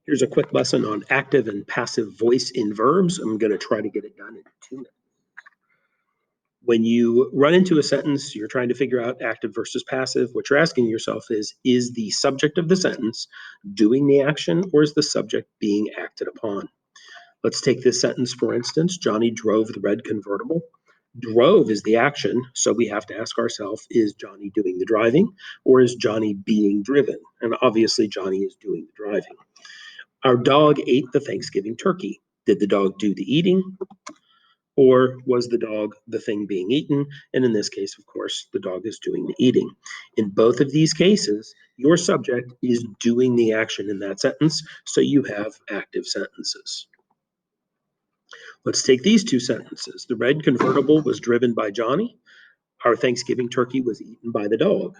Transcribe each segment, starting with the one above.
Here's a quick lesson on active and passive voice in verbs. I'm going to try to get it done in 2 minutes. When you run into a sentence, you're trying to figure out active versus passive. What you're asking yourself is the subject of the sentence doing the action, or is the subject being acted upon? Let's take this sentence, for instance. Johnny drove the red convertible. Drove is the action, so we have to ask ourselves, is Johnny doing the driving, or is Johnny being driven? And obviously, Johnny is doing the driving. Our dog ate the Thanksgiving turkey. Did the dog do the eating, or was the dog the thing being eaten? And in this case, of course, the dog is doing the eating. In both of these cases, your subject is doing the action in that sentence, so you have active sentences. Let's take these two sentences. The red convertible was driven by Johnny. Our Thanksgiving turkey was eaten by the dog.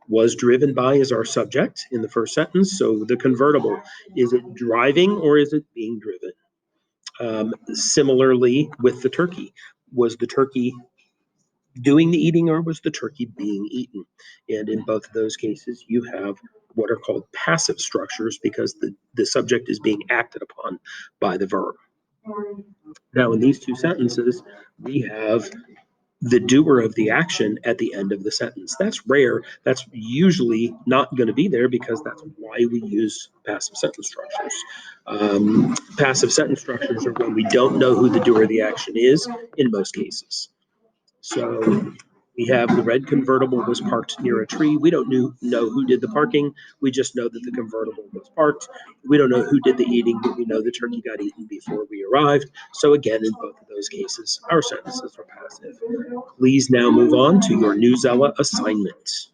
Was driven by is our subject in the first sentence. So the convertible, is it driving or is it being driven? Similarly with the turkey, was the turkey doing the eating or was the turkey being eaten? And in both of those cases, you have what are called passive structures because the subject is being acted upon by the verb. Now, in these two sentences, we have the doer of the action at the end of the sentence. That's rare. That's usually not going to be there because that's why we use passive sentence structures. Passive sentence structures are when we don't know who the doer of the action is in most cases. So we have the red convertible was parked near a tree. We don't know who did the parking. We just know that the convertible was parked. We don't know who did the eating, but we know the turkey got eaten before we arrived. So again, in both of those cases, our sentences are passive. Please now move on to your Newsela assignment.